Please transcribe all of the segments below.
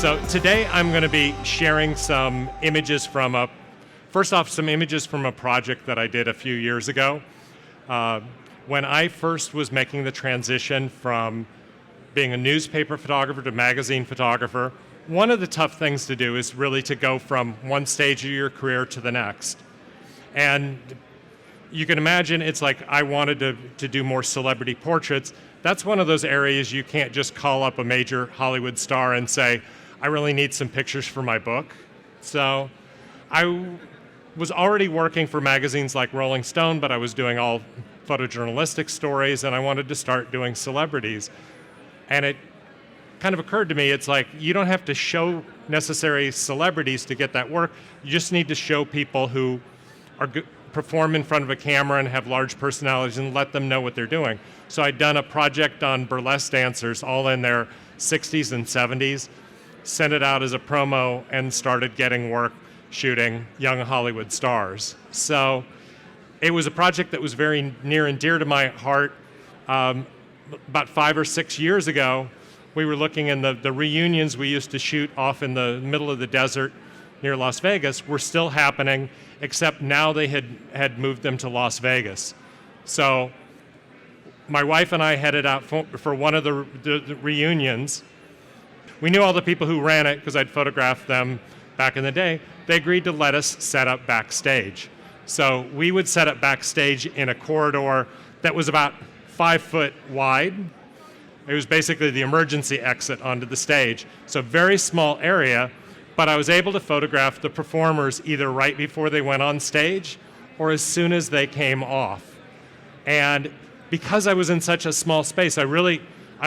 So today I'm going to be sharing some images from some images from a project that I did a few years ago. When I first was making the transition from being a newspaper photographer to magazine photographer, one of the tough things to do is really to go from one stage of your career to the next. And you can imagine it's like I wanted to do more celebrity portraits. That's one of those areas you can't just call up a major Hollywood star and say, I really need some pictures for my book. So I was already working for magazines like Rolling Stone, but I was doing all photojournalistic stories, and I wanted to start doing celebrities. And it kind of occurred to me, it's like you don't have to show necessary celebrities to get that work. You just need to show people who perform in front of a camera and have large personalities and let them know what they're doing. So I'd done a project on burlesque dancers, all in their 60s and 70s, sent it out as a promo, and started getting work shooting young Hollywood stars. So it was a project that was very near and dear to my heart. About 5 or 6 years ago, we were looking in the reunions we used to shoot off in the middle of the desert near Las Vegas were still happening, except now they had moved them to Las Vegas. So my wife and I headed out for one of the reunions. We knew all the people who ran it because I'd photographed them back in the day. They agreed to let us set up backstage. So we would set up backstage in a corridor that was about 5 foot wide. It was basically the emergency exit onto the stage. So very small area, but I was able to photograph the performers either right before they went on stage or as soon as they came off. And because I was in such a small space, I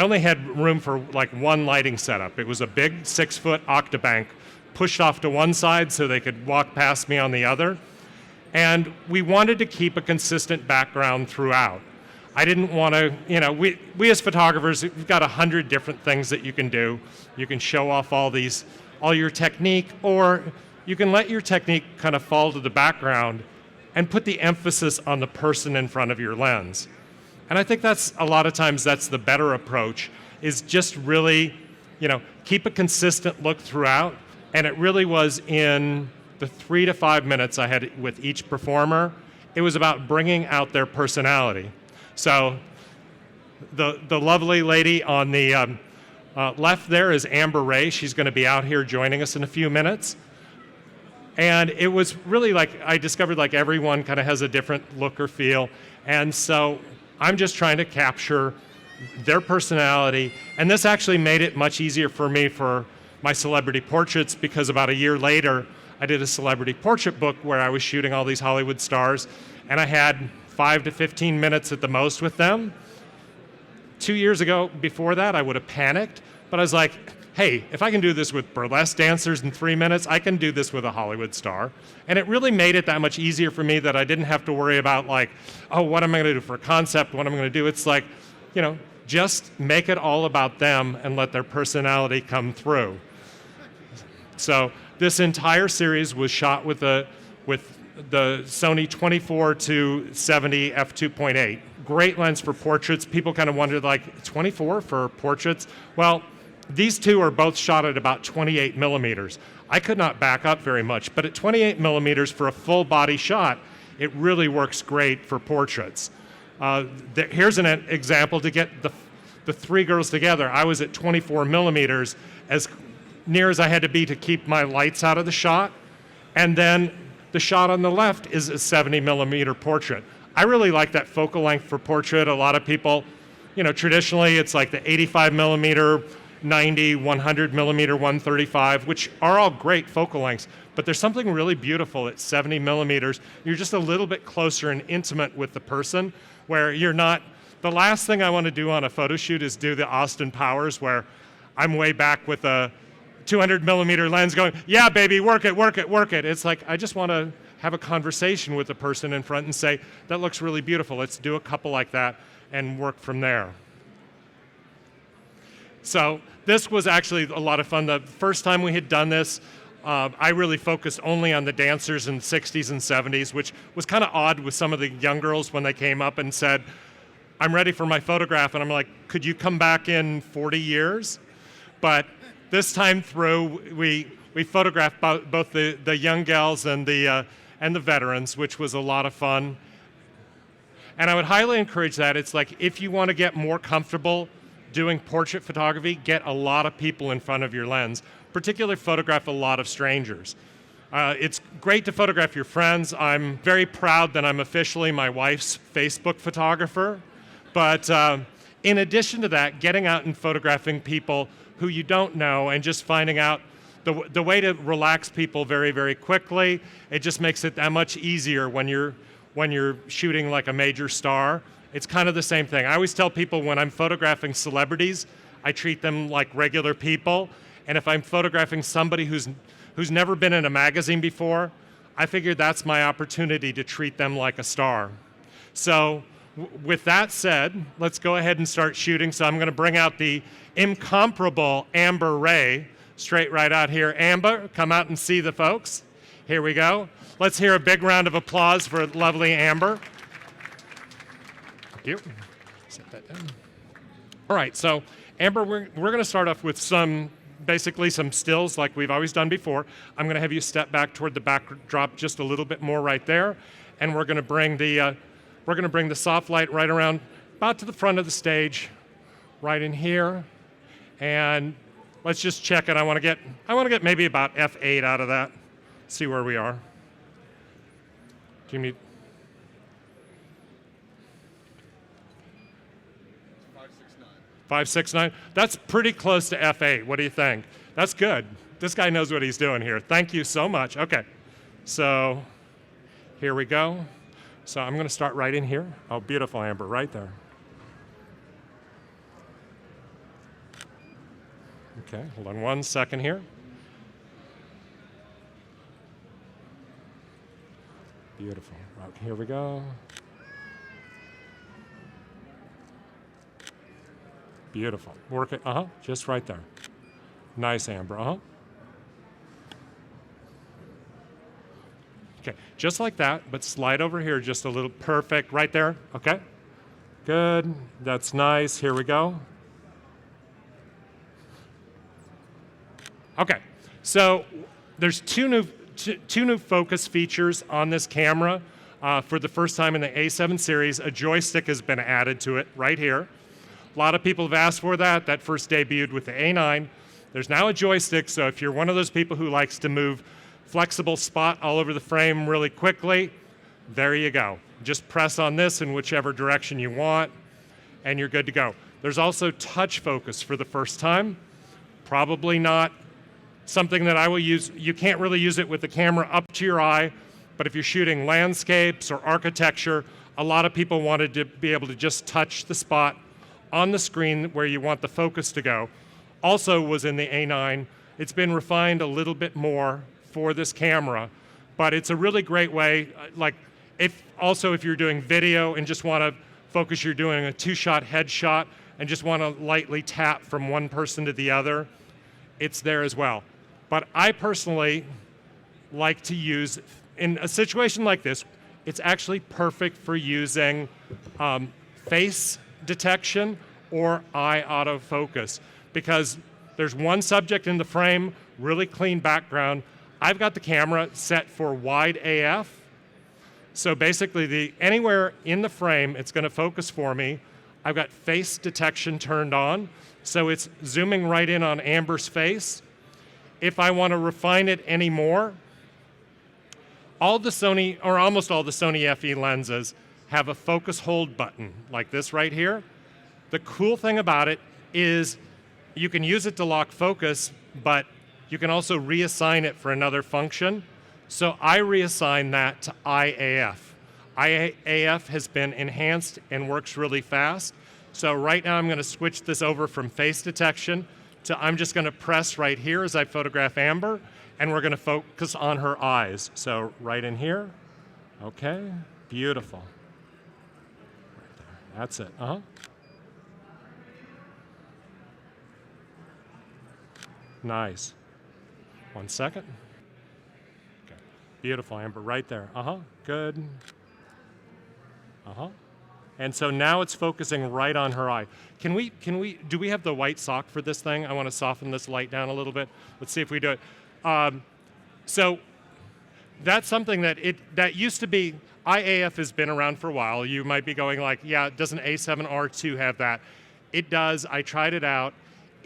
only had room for like one lighting setup. It was a big 6-foot octabank pushed off to one side so they could walk past me on the other. And we wanted to keep a consistent background throughout. I didn't want to, we as photographers, we've got 100 different things that you can do. You can show off all your technique, or you can let your technique kind of fall to the background and put the emphasis on the person in front of your lens. And I think that's a lot of times that's the better approach, is just really, keep a consistent look throughout. And it really was in the 3 to 5 minutes I had with each performer, it was about bringing out their personality. So the lovely lady on the left there is Amber Ray. She's going to be out here joining us in a few minutes. And it was really like, I discovered like everyone kind of has a different look or feel. And so I'm just trying to capture their personality. And this actually made it much easier for me for my celebrity portraits, because about a year later, I did a celebrity portrait book where I was shooting all these Hollywood stars, and I had 5 to 15 minutes at the most with them. 2 years ago, before that, I would have panicked, but I was like, hey, if I can do this with burlesque dancers in 3 minutes, I can do this with a Hollywood star. And it really made it that much easier for me that I didn't have to worry about like, oh, what am I going to do for a concept? What am I going to do? It's like, just make it all about them and let their personality come through. So this entire series was shot with the Sony 24 to 70 f2.8. Great lens for portraits. People kind of wondered, like, 24 for portraits? Well, these two are both shot at about 28 millimeters. I could not back up very much, but at 28 millimeters for a full body shot, it really works great for portraits. Here's an example to get the three girls together. I was at 24 millimeters, as near as I had to be to keep my lights out of the shot. And then the shot on the left is a 70 millimeter portrait. I really like that focal length for portrait. A lot of people, traditionally it's like the 85 millimeter, 90, 100 millimeter, 135, which are all great focal lengths, but there's something really beautiful at 70 millimeters. You're just a little bit closer and intimate with the person, where you're not, the last thing I want to do on a photo shoot is do the Austin Powers, where I'm way back with a 200 millimeter lens going, yeah, baby, work it, work it, work it. It's like, I just want to have a conversation with the person in front and say, that looks really beautiful. Let's do a couple like that and work from there. So this was actually a lot of fun. The first time we had done this, I really focused only on the dancers in the 60s and 70s, which was kind of odd with some of the young girls when they came up and said, I'm ready for my photograph. And I'm like, could you come back in 40 years? But this time through, we photographed both the young gals and the veterans, which was a lot of fun. And I would highly encourage that. It's like, if you want to get more comfortable doing portrait photography, get a lot of people in front of your lens, particularly photograph a lot of strangers. It's great to photograph your friends. I'm very proud that I'm officially my wife's Facebook photographer. But in addition to that, getting out and photographing people who you don't know and just finding out the way to relax people very, very quickly, it just makes it that much easier when you're shooting like a major star. It's kind of the same thing. I always tell people when I'm photographing celebrities, I treat them like regular people. And if I'm photographing somebody who's never been in a magazine before, I figured that's my opportunity to treat them like a star. So with that said, let's go ahead and start shooting. So I'm going to bring out the incomparable Amber Ray, straight right out here. Amber, come out and see the folks. Here we go. Let's hear a big round of applause for lovely Amber. Thank you. Set that down. All right, so Amber, we're going to start off with basically some stills like we've always done before. I'm going to have you step back toward the backdrop just a little bit more right there, and we're going to bring the soft light right around about to the front of the stage, right in here, and let's just check it. I want to get maybe about F8 out of that. See where we are. Do you need? 569. That's pretty close to F8. What do you think? That's good. This guy knows what he's doing here. Thank you so much. Okay, so here we go. So I'm going to start right in here. Oh, beautiful, Amber, right there. Okay, hold on 1 second here. Beautiful. Right, here we go. Beautiful. Work it. Just right there. Nice, Amber. Okay, just like that, but slide over here just a little. Perfect. Right there. Okay. Good. That's nice. Here we go. Okay. So there's two new focus features on this camera. For the first time in the A7 series, a joystick has been added to it right here. A lot of people have asked for that. That first debuted with the A9. There's now a joystick, so if you're one of those people who likes to move flexible spot all over the frame really quickly, there you go. Just press on this in whichever direction you want, and you're good to go. There's also touch focus for the first time. Probably not something that I will use. You can't really use it with the camera up to your eye, but if you're shooting landscapes or architecture, a lot of people wanted to be able to just touch the spot on the screen where you want the focus to go. Also was in the A9. It's been refined a little bit more for this camera, but it's a really great way, like if you're doing video and just want to focus, you're doing a two-shot headshot and just want to lightly tap from one person to the other, it's there as well. But I personally like to use, in a situation like this, it's actually perfect for using face detection or eye autofocus, because there's one subject in the frame, really clean background. I've got the camera set for wide AF, so basically anywhere in the frame it's going to focus for me. I've got face detection turned on, so it's zooming right in on Amber's face. If I want to refine it any more, all the Sony, or almost all the Sony FE lenses have a focus hold button like this right here. The cool thing about it is you can use it to lock focus, but you can also reassign it for another function. So I reassign that to IAF. IAF has been enhanced and works really fast. So right now I'm going to switch this over from face detection to I'm just going to press right here as I photograph Amber, and we're going to focus on her eyes. So right in here. Okay, beautiful. Right there. That's it. Nice. 1 second. Okay. Beautiful, Amber, right there. Good. And so now it's focusing right on her eye. Do we have the white sock for this thing? I want to soften this light down a little bit. Let's see if we do it. So that's something that used to be, IAF has been around for a while. You might be going like, yeah, doesn't A7R2 have that? It does. I tried it out.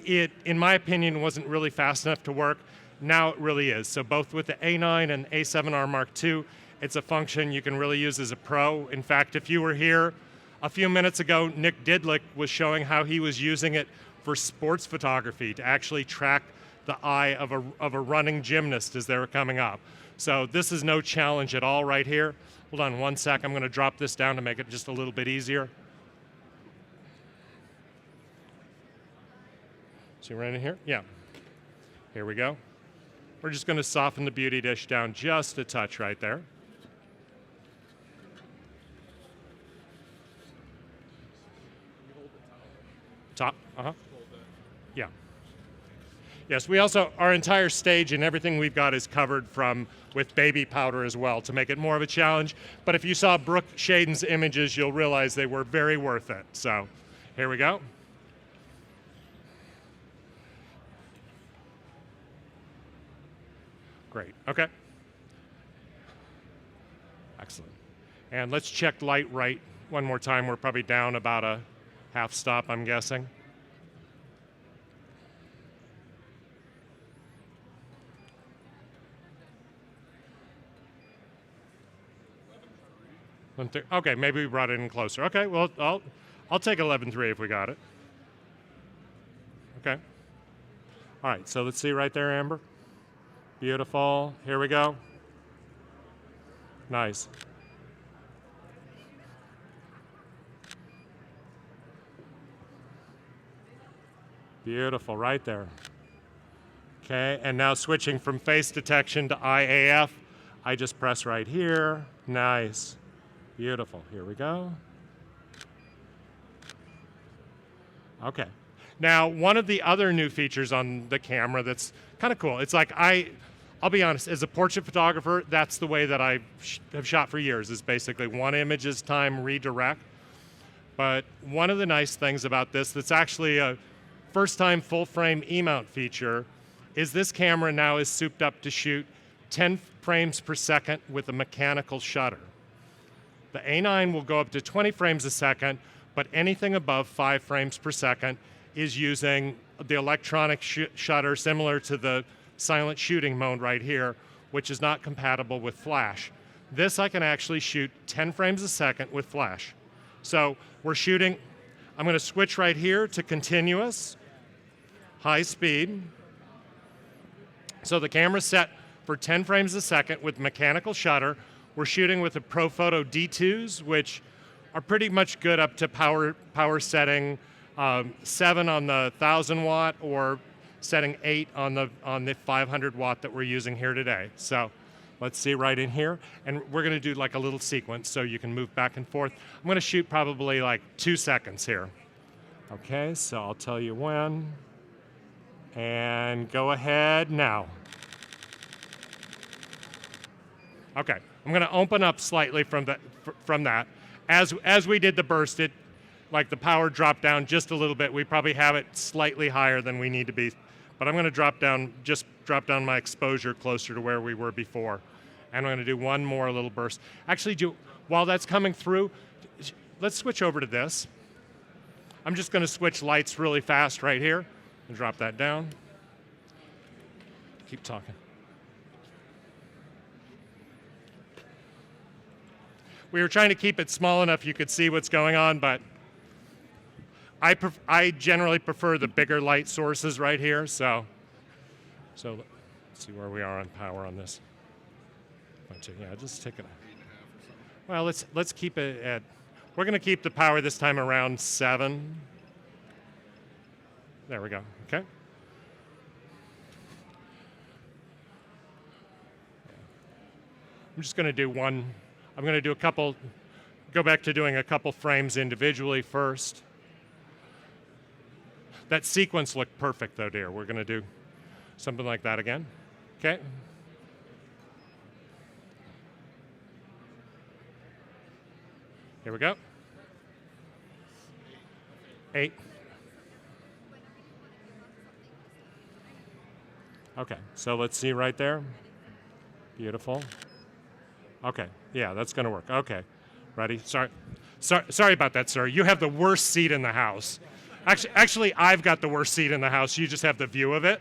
It, in my opinion, wasn't really fast enough to work. Now it really is. So both with the A9 and A7R Mark II, it's a function you can really use as a pro. In fact, if you were here a few minutes ago, Nick Didlick was showing how he was using it for sports photography to actually track the eye of a running gymnast as they were coming up. So this is no challenge at all right here. Hold on one sec, I'm gonna drop this down to make it just a little bit easier. See right in here? Yeah. Here we go. We're just gonna soften the beauty dish down just a touch right there. Top, yeah. Yes, we also, our entire stage and everything we've got is covered with baby powder as well to make it more of a challenge. But if you saw Brooke Shaden's images, you'll realize they were very worth it. So here we go. Great, okay. Excellent. And let's check light right one more time. We're probably down about a half stop, I'm guessing. Okay, maybe we brought it in closer. Okay, well, I'll take 11.3 if we got it. Okay. All right, so let's see right there, Amber. Beautiful. Here we go. Nice. Beautiful, right there. Okay, and now switching from face detection to IAF, I just press right here. Nice. Beautiful. Here we go. Okay. Now, one of the other new features on the camera that's kind of cool, it's like I'll be honest, as a portrait photographer, that's the way that I have shot for years, is basically one image is time redirect. But one of the nice things about this that's actually a first-time full-frame E-mount feature is this camera now is souped up to shoot 10 frames per second with a mechanical shutter. The A9 will go up to 20 frames a second, but anything above 5 frames per second is using the electronic shutter similar to the silent shooting mode right here, which is not compatible with flash. This I can actually shoot 10 frames a second with flash. So we're shooting, I'm going to switch right here to continuous, high speed. So the camera's set for 10 frames a second with mechanical shutter. We're shooting with the ProPhoto D2s, which are pretty much good up to power setting 7 on the 1,000 watt or setting 8 on the 500 watt that we're using here today. So let's see right in here. And we're going to do like a little sequence so you can move back and forth. I'm going to shoot probably like 2 seconds here. Okay, so I'll tell you when. And go ahead now. Okay, I'm going to open up slightly from that. As we did the burst, like the power dropped down just a little bit. We probably have it slightly higher than we need to be. But I'm going to drop down my exposure closer to where we were before. And I'm going to do one more little burst. Actually, while that's coming through, let's switch over to this. I'm just going to switch lights really fast right here. And drop that down. Keep talking. We were trying to keep it small enough you could see what's going on, but I generally prefer the bigger light sources right here. So let's see where we are on power on this. Yeah, just take it. Well, let's keep it at. We're going to keep the power this time around 7. There we go. Okay. I'm just going to do one. I'm going to do a couple. Go back to doing a couple frames individually first. That sequence looked perfect, though, dear. We're going to do something like that again. Okay. Here we go. 8. Okay, so let's see right there. Beautiful. Okay, yeah, that's gonna work. Okay, ready? Sorry about that, sir. You have the worst seat in the house. Actually, I've got the worst seat in the house. You just have the view of it.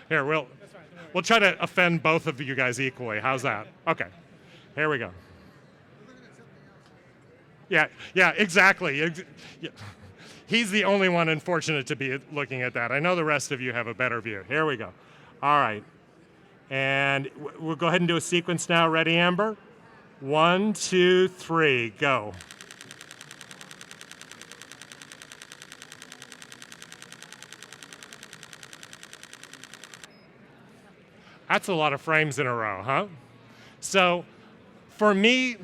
Here, we'll try to offend both of you guys equally. How's that? Okay, here we go. Yeah, exactly. Yeah. He's the only one unfortunate to be looking at that. I know the rest of you have a better view. Here we go. All right. And we'll go ahead and do a sequence now. Ready, Amber? 1, 2, 3, go. That's a lot of frames in a row, huh? So for me,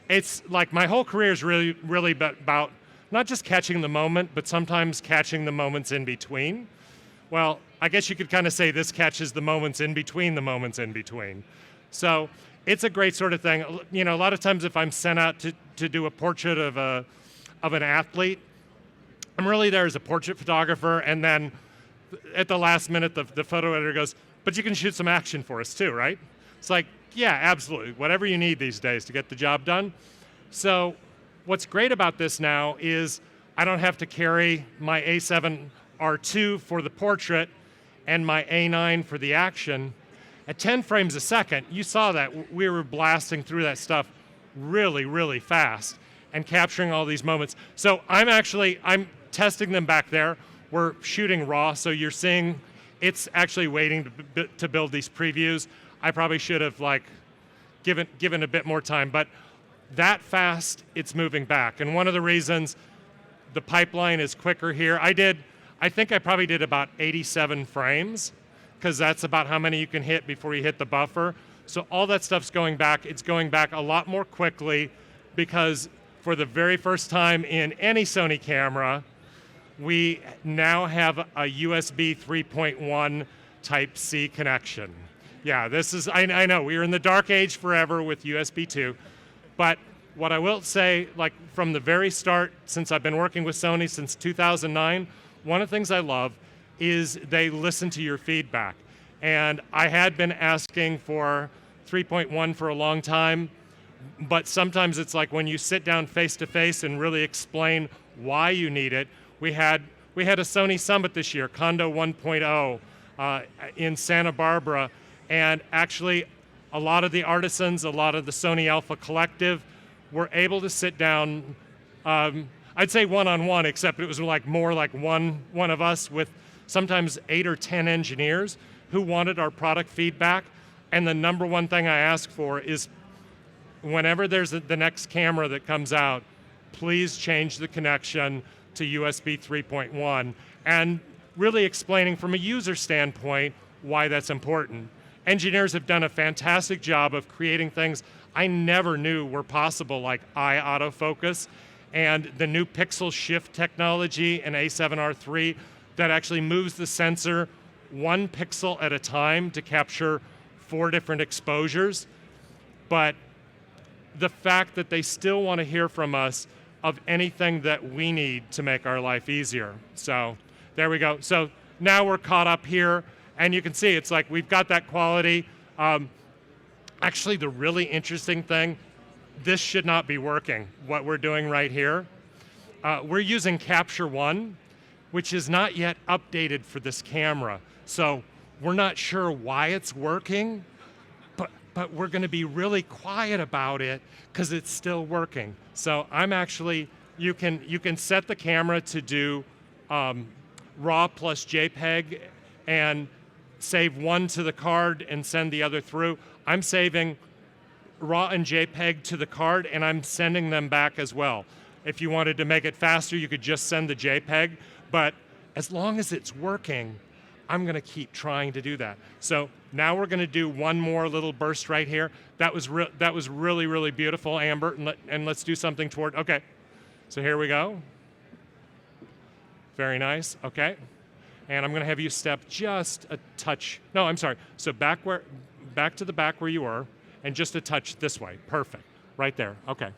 it's like my whole career is really about not just catching the moment, but sometimes catching the moments in between. Well, I guess you could kind of say this catches the moments in between the moments in between. So it's a great sort of thing. You know, a lot of times if I'm sent out to do a portrait of an athlete, I'm really there as a portrait photographer, and then at the last minute, the photo editor goes, but you can shoot some action for us too, right? It's like, yeah, absolutely. Whatever you need these days to get the job done. So what's great about this now is I don't have to carry my A7R2 for the portrait and my A9 for the action. At 10 frames a second, you saw that we were blasting through that stuff really, really fast and capturing all these moments. So I'm testing them back there. We're shooting raw, so you're seeing it's actually waiting to build these previews. I probably should have given a bit more time, but that fast, it's moving back. And one of the reasons the pipeline is quicker here, I think I probably did about 87 frames, because that's about how many you can hit before you hit the buffer. So all that stuff's going back. It's going back a lot more quickly, because for the very first time in any Sony camera, we now have a USB 3.1 Type-C connection. Yeah, I know, we were in the dark age forever with USB 2, but what I will say, like from the very start, since I've been working with Sony since 2009, one of the things I love is they listen to your feedback. And I had been asking for 3.1 for a long time, but sometimes it's like when you sit down face to face and really explain why you need it. We had a Sony Summit this year, Condo 1.0 in Santa Barbara, and actually a lot of the artisans, a lot of the Sony Alpha Collective were able to sit down, I'd say one-on-one, except it was more like one of us with sometimes 8 or 10 engineers who wanted our product feedback. And the number one thing I ask for is whenever there's the next camera that comes out, please change the connection to USB 3.1, and really explaining from a user standpoint why that's important. Engineers have done a fantastic job of creating things I never knew were possible, like eye autofocus, and the new pixel shift technology in A7R3 that actually moves the sensor 1 pixel at a time to capture 4 different exposures. But the fact that they still want to hear from us of anything that we need to make our life easier. So there we go. So now we're caught up here, and you can see it's like we've got that quality. Actually, the really interesting thing, this should not be working, what we're doing right here. We're using Capture One, which is not yet updated for this camera. So we're not sure why it's working, but we're going to be really quiet about it because it's still working. So you can set the camera to do RAW plus JPEG and save one to the card and send the other through. I'm saving RAW and JPEG to the card, and I'm sending them back as well. If you wanted to make it faster, you could just send the JPEG, but as long as it's working, I'm going to keep trying to do that. So now we're going to do one more little burst right here. That was really, really beautiful, Amber, and let's do something toward, okay. So here we go. Very nice, okay. And I'm going to have you step just a touch. No, I'm sorry. So back to the back where you were, and just a touch this way. Perfect. Right there. Okay.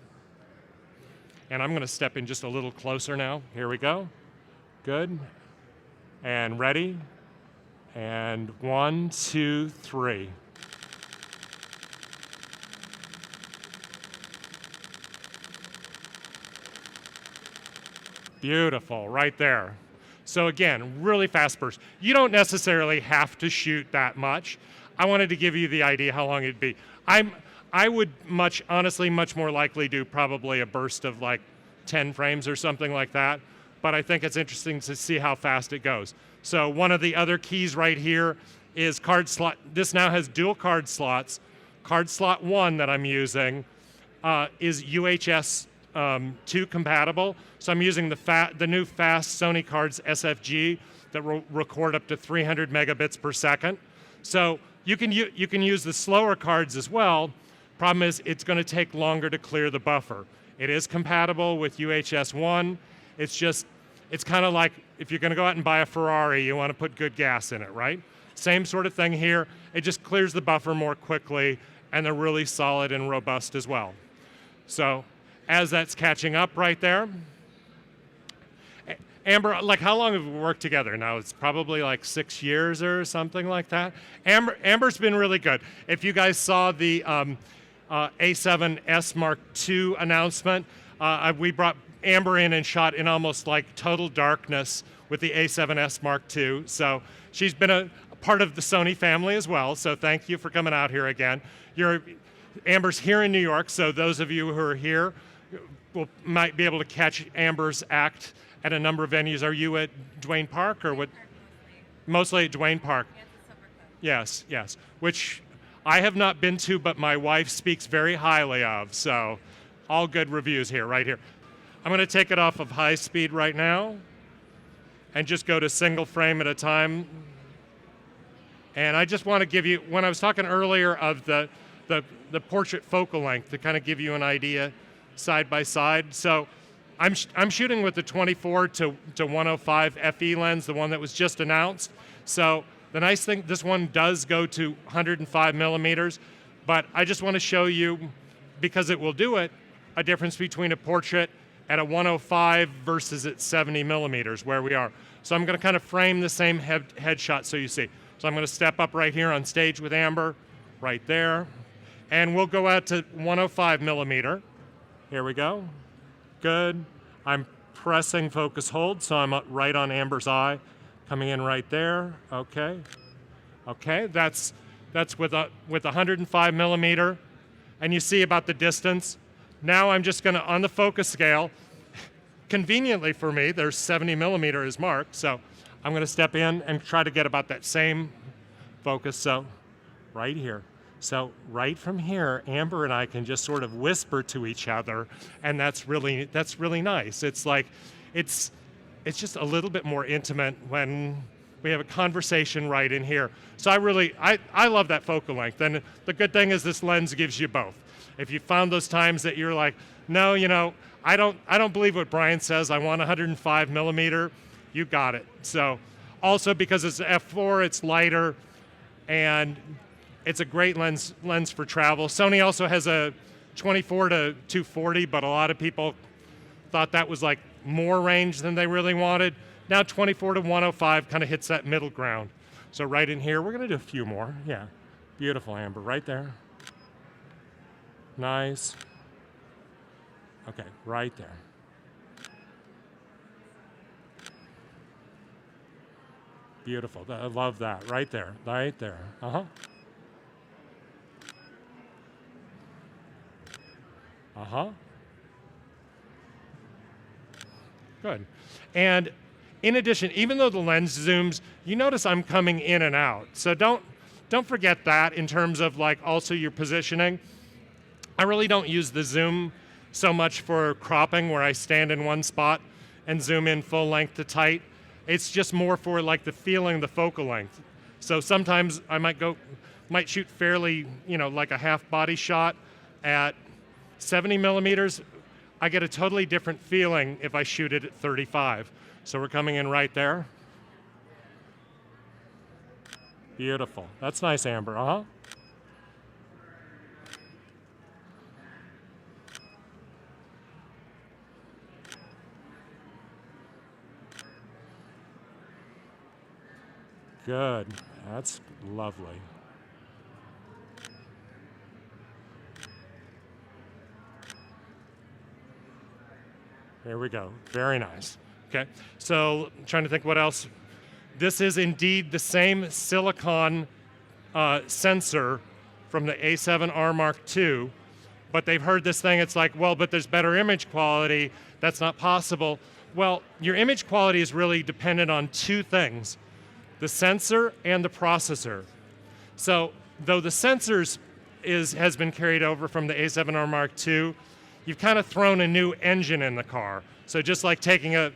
And I'm going to step in just a little closer now. Here we go. Good. And ready. And 1, 2, 3. Beautiful, right there. So again, really fast burst. You don't necessarily have to shoot that much. I wanted to give you the idea how long it'd be. I would honestly much more likely do probably a burst of like 10 frames or something like that, but I think it's interesting to see how fast it goes. So one of the other keys right here is card slot. This now has dual card slots. Card slot 1 that I'm using is UHS 2 compatible. So I'm using the new fast Sony cards SFG that will record up to 300 megabits per second. So you can use the slower cards as well. Problem is, it's going to take longer to clear the buffer. It is compatible with UHS 1. It's kind of like if you're going to go out and buy a Ferrari, you want to put good gas in it, right? Same sort of thing here. It just clears the buffer more quickly, and they're really solid and robust as well. So as that's catching up right there, Amber, like how long have we worked together now? It's probably like 6 years or something like that. Amber's been really good. If you guys saw the A7S Mark II announcement, we brought Amber in and shot in almost like total darkness with the A7S Mark II. So she's been a part of the Sony family as well. So thank you for coming out here again. Amber's here in New York, so those of you who are here might be able to catch Amber's act at a number of venues. Are you at Duane Park or what? Mostly at Duane Park. Yes, yes. Which I have not been to, but my wife speaks very highly of. So all good reviews here, right here. I'm going to take it off of high speed right now and just go to single frame at a time. And I just want to give you, when I was talking earlier of the portrait focal length, to kind of give you an idea side by side. So I'm shooting with the 24 to 105 FE lens, the one that was just announced. So the nice thing, this one does go to 105 millimeters, but I just want to show you, because it will do it, a difference between a portrait at a 105 versus at 70 millimeters where we are. So I'm going to kind of frame the same headshot so you see. So I'm going to step up right here on stage with Amber, right there, and we'll go out to 105 millimeter. Here we go. Good. I'm pressing focus hold, so I'm right on Amber's eye, coming in right there. Okay. Okay, that's with 105 millimeter, and you see about the distance. Now I'm just going to, on the focus scale, conveniently for me, there's 70 millimeter is marked, so I'm going to step in and try to get about that same focus. So right here. So right from here, Amber and I can just sort of whisper to each other, and that's really nice. It's like, it's just a little bit more intimate when we have a conversation right in here. So I love that focal length, and the good thing is this lens gives you both. If you found those times that you're like, no, I don't believe what Brian says, I want 105 millimeter, you got it. So also because it's f4, it's lighter, and it's a great lens for travel. Sony also has a 24 to 240, but a lot of people thought that was like more range than they really wanted. Now 24 to 105 kind of hits that middle ground. So right in here, we're going to do a few more. Yeah, beautiful, Amber, right there. Nice. Okay, right there. Beautiful. I love that. Right there. Right there. Uh-huh. Uh-huh. Good. And in addition, even though the lens zooms, you notice I'm coming in and out. So don't forget that in terms of like also your positioning. I really don't use the zoom so much for cropping where I stand in one spot and zoom in full length to tight. It's just more for like the feeling, the focal length. So sometimes I might shoot fairly, like a half body shot at 70 millimeters. I get a totally different feeling if I shoot it at 35. So we're coming in right there. Beautiful. That's nice, Amber. Uh-huh. Good. That's lovely. There we go. Very nice. Okay. So I'm trying to think what else. This is indeed the same silicon sensor from the A7R Mark II, but they've heard this thing. It's like, well, but there's better image quality. That's not possible. Well, your image quality is really dependent on two things, the sensor and the processor. So though the sensors has been carried over from the A7R Mark II, you've kind of thrown a new engine in the car. So just like taking a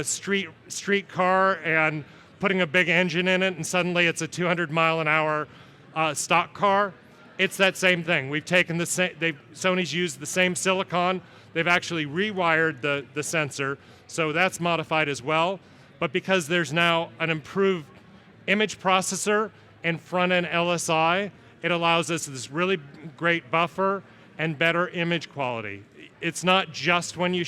street car and putting a big engine in it, and suddenly it's a 200 mile an hour stock car, it's that same thing. We've taken Sony's used the same silicon. They've actually rewired the sensor, so that's modified as well. But because there's now an improved image processor and front-end LSI, it allows us this really great buffer and better image quality. It's not just when you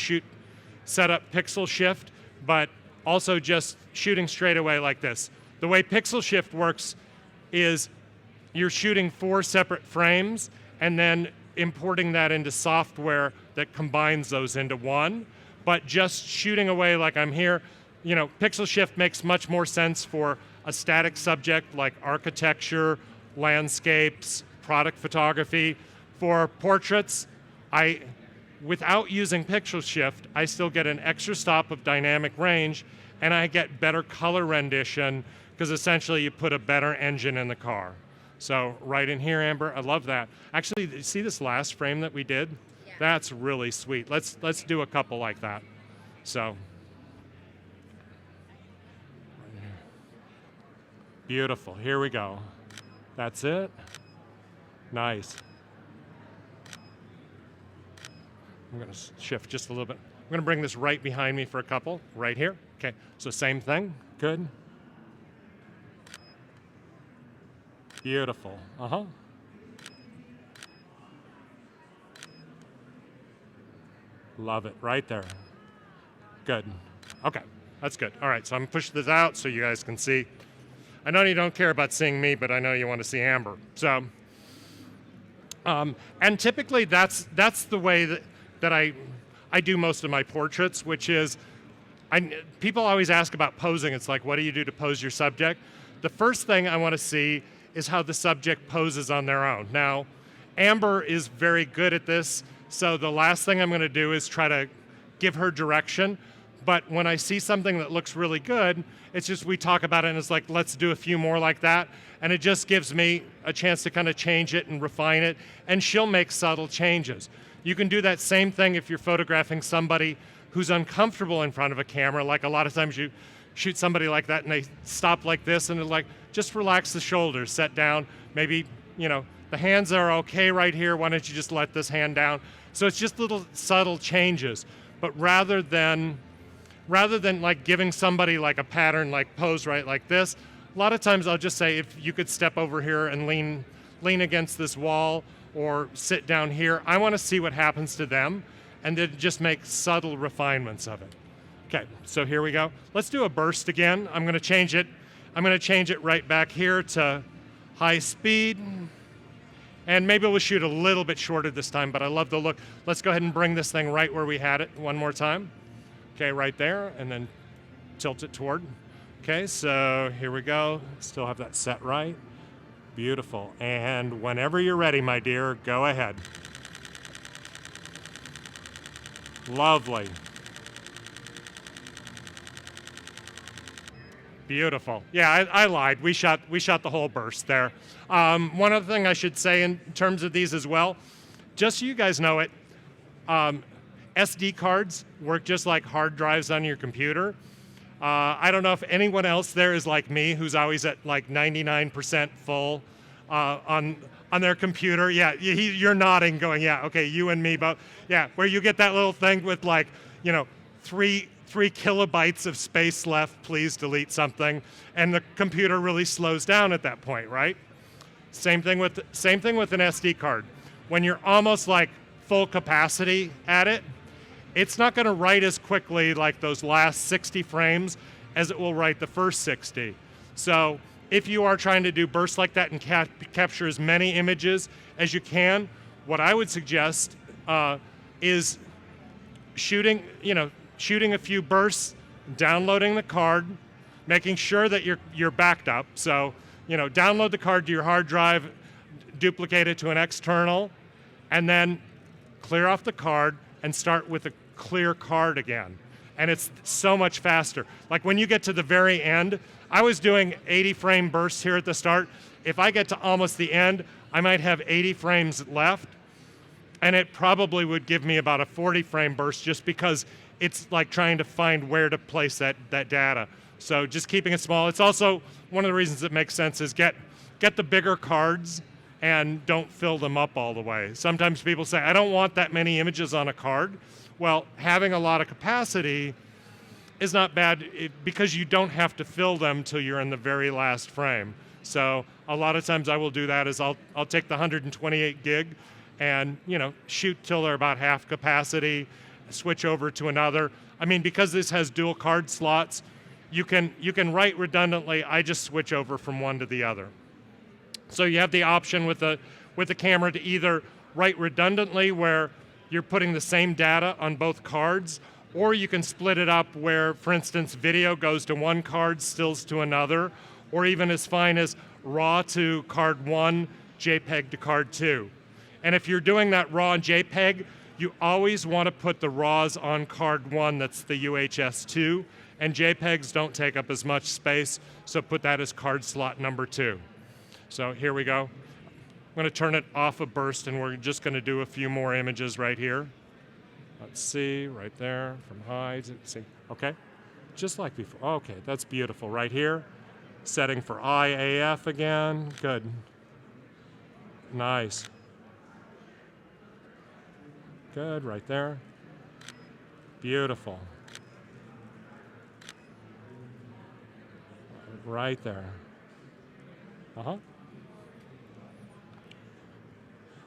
set up pixel shift, but also just shooting straight away like this. The way pixel shift works is you're shooting 4 separate frames and then importing that into software that combines those into one. But just shooting away like I'm here, pixel shift makes much more sense for a static subject like architecture, landscapes, product photography. For portraits, without using pixel shift, I still get an extra stop of dynamic range, and I get better color rendition because essentially you put a better engine in the car. So right in here, Amber, I love that. Actually, see this last frame that we did? Yeah. That's really sweet. Let's do a couple like that. So, beautiful. Here we go. That's it. Nice. I'm going to shift just a little bit. I'm going to bring this right behind me for a couple, right here. Okay, so same thing. Good. Beautiful. Uh-huh. Love it, right there. Good. Okay, that's good. All right, so I'm pushing this out so you guys can see. I know you don't care about seeing me, but I know you want to see Amber. So, and typically that's the way that I do most of my portraits, which is, people always ask about posing. It's like, what do you do to pose your subject? The first thing I want to see is how the subject poses on their own. Now, Amber is very good at this, so the last thing I'm going to do is try to give her direction. But when I see something that looks really good, it's just we talk about it and it's like, let's do a few more like that. And it just gives me a chance to kind of change it and refine it, and she'll make subtle changes. You can do that same thing if you're photographing somebody who's uncomfortable in front of a camera. Like a lot of times you shoot somebody like that and they stop like this and they're like, just relax the shoulders, set down. Maybe, the hands are okay right here. Why don't you just let this hand down? So it's just little subtle changes. But rather than like giving somebody like a pattern, like pose right like this, a lot of times I'll just say, if you could step over here and lean against this wall or sit down here, I want to see what happens to them, and then just make subtle refinements of it. Okay, so here we go. Let's do a burst again. I'm going to change it. I'm going to change it right back here to high speed. And maybe we'll shoot a little bit shorter this time, but I love the look. Let's go ahead and bring this thing right where we had it one more time. Okay, right there, and then tilt it toward. Okay, so here we go. Still have that set right. Beautiful. And whenever you're ready, my dear, go ahead. Lovely. Beautiful. Yeah, I lied. We shot the whole burst there. One other thing I should say in terms of these as well, just so you guys know it, SD cards work just like hard drives on your computer. I don't know if anyone else there is like me, who's always at like 99% full on their computer. Yeah, you're nodding, going, yeah, okay, you and me both. Yeah, where you get that little thing with like, 3 kilobytes of space left, please delete something, and the computer really slows down at that point, right? Same thing with an SD card. When you're almost like full capacity at it, it's not going to write as quickly like those last 60 frames as it will write the first 60. So if you are trying to do bursts like that and capture as many images as you can, what I would suggest is shooting a few bursts, downloading the card, making sure that you're backed up. So, download the card to your hard drive, duplicate it to an external, and then clear off the card and start with a clear card again. And it's so much faster. Like when you get to the very end, I was doing 80 frame bursts here at the start. If I get to almost the end, I might have 80 frames left, and it probably would give me about a 40 frame burst just because it's like trying to find where to place that data. So just keeping it small. It's also one of the reasons it makes sense is get the bigger cards and don't fill them up all the way. Sometimes people say, I don't want that many images on a card. Well, having a lot of capacity is not bad because you don't have to fill them till you're in the very last frame. So a lot of times I will do that is I'll take the 128 gig and shoot till they're about half capacity, switch over to another. I mean, because this has dual card slots, you can write redundantly. I just switch over from one to the other. So you have the option with the camera to either write redundantly where you're putting the same data on both cards, or you can split it up where, for instance, video goes to one card, stills to another, or even as fine as RAW to card 1, JPEG to card 2. And if you're doing that RAW and JPEG, you always want to put the RAWs on card 1, that's the UHS 2, and JPEGs don't take up as much space, so put that as card slot number 2. So here we go. I'm going to turn it off a burst, and we're just going to do a few more images right here. Let's see, right there, from high. See, okay, just like before. Okay, that's beautiful. Right here, setting for IAF again. Good. Nice. Good, right there. Beautiful. Right there.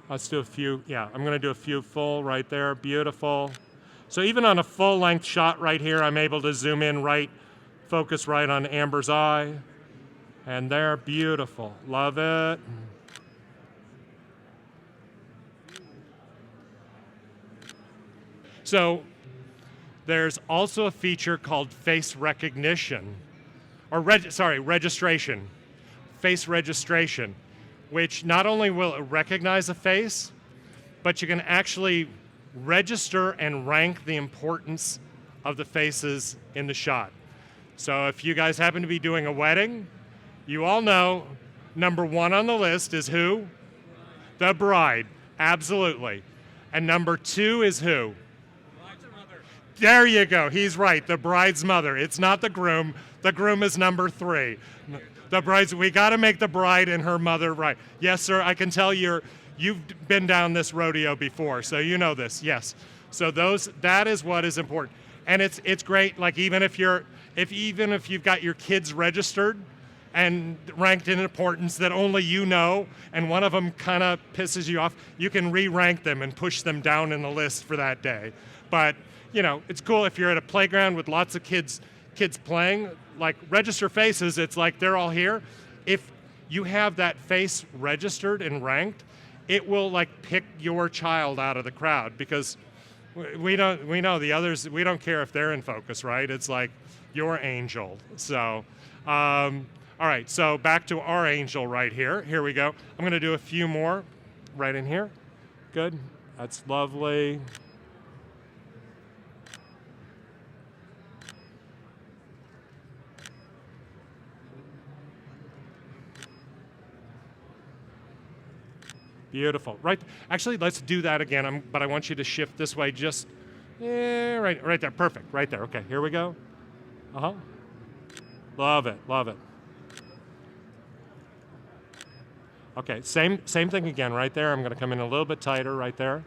Let's do a few, I'm going to do a few full right there, beautiful. So even on a full-length shot right here, I'm able to zoom in right, focus right on Amber's eye. And there, beautiful, love it. So there's also a feature called face recognition, or registration, face registration, which not only will it recognize a face, but you can actually register and rank the importance of the faces in the shot. So if you guys happen to be doing a wedding, you all know number 1 on the list is who? The bride, absolutely. And number 2 is who? There you go, he's right, the bride's mother. It's not the groom is number 3. The bride's, we got to make the bride and her mother right. Yes, sir, I can tell you've been down this rodeo before, so you know this, yes. So that is what is important. And it's great, like even if you've got your kids registered and ranked in importance that only you know, and one of them kind of pisses you off, you can re-rank them and push them down in the list for that day. But, it's cool if you're at a playground with lots of kids playing, like register faces, it's like they're all here. If you have that face registered and ranked, it will like pick your child out of the crowd because we know the others, we don't care if they're in focus, right? It's like your angel. So, all right, so back to our angel right here. Here we go. I'm going to do a few more right in here. Good. That's lovely. Beautiful. Right. Actually, let's do that again. But I want you to shift this way. Just right there. Perfect. Right there. Okay. Here we go. Love it. Love it. Okay. Same thing again. Right there. I'm going to come in a little bit tighter. Right there.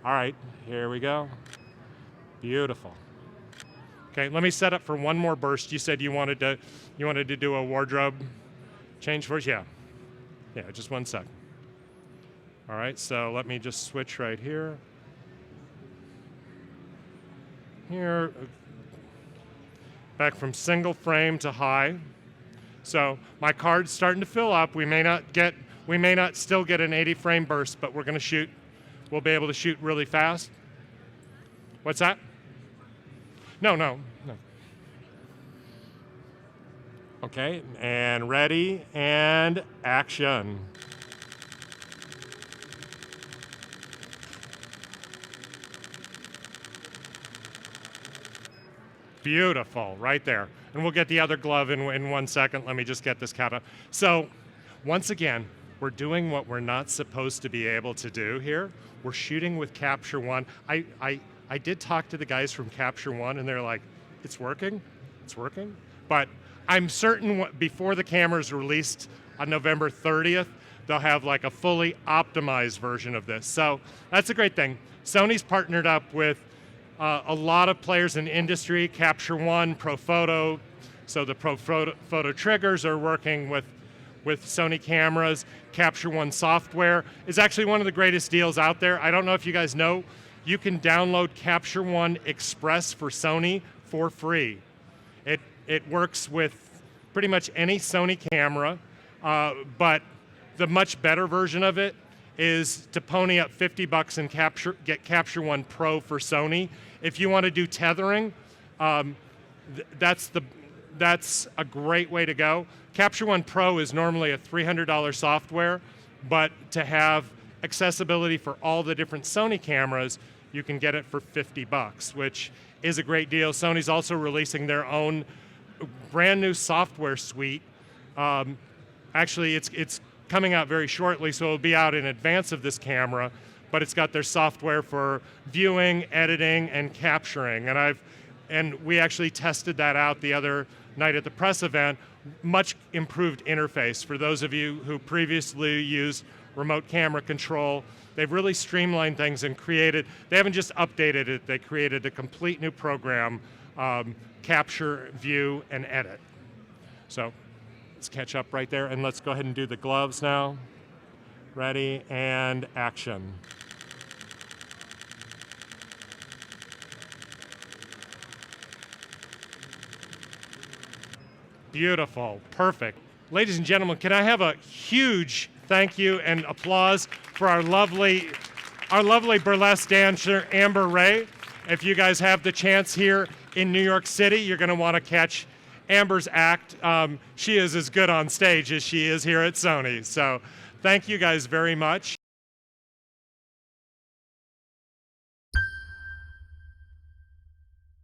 All right. Here we go. Beautiful. Okay. Let me set up for one more burst. You said you wanted to do a wardrobe change first. Yeah. Yeah. Just one sec. All right, so let me just switch right here. Here, back from single frame to high. So my card's starting to fill up. We may not still get an 80 frame burst, but we're going to shoot. We'll be able to shoot really fast. What's that? No. Okay, and ready, and action. Beautiful, right there. And we'll get the other glove in 1 second. Let me just get this cap up. So, once again, we're doing what we're not supposed to be able to do here. We're shooting with Capture One. I did talk to the guys from Capture One, and they're like, it's working? It's working? But I'm certain before the camera's released on November 30th, they'll have like a fully optimized version of this. So that's a great thing. Sony's partnered up with a lot of players in the industry, Capture One, ProPhoto. So the ProPhoto triggers are working with Sony cameras. Capture One software is actually one of the greatest deals out there. I don't know if you guys know, you can download Capture One Express for Sony for free. It works with pretty much any Sony camera, but the much better version of it is to pony up $50 and get Capture One Pro for Sony. If you want to do tethering, that's a great way to go. Capture One Pro is normally a $300 software, but to have accessibility for all the different Sony cameras, you can get it for $50, which is a great deal. Sony's also releasing their own brand new software suite. Actually, it's coming out very shortly, so it'll be out in advance of this camera, but it's got their software for viewing, editing, and capturing. And we actually tested that out the other night at the press event. Much improved interface for those of you who previously used remote camera control. They've really streamlined things and they haven't just updated it, they created a complete new program, capture, view, and edit. So let's catch up right there, and let's go ahead and do the gloves now. Ready, and action. Beautiful, perfect. Ladies and gentlemen, can I have a huge thank you and applause for our lovely burlesque dancer, Amber Ray. If you guys have the chance here in New York City, you're going to want to catch Amber's act. She is as good on stage as she is here at Sony. So thank you guys very much.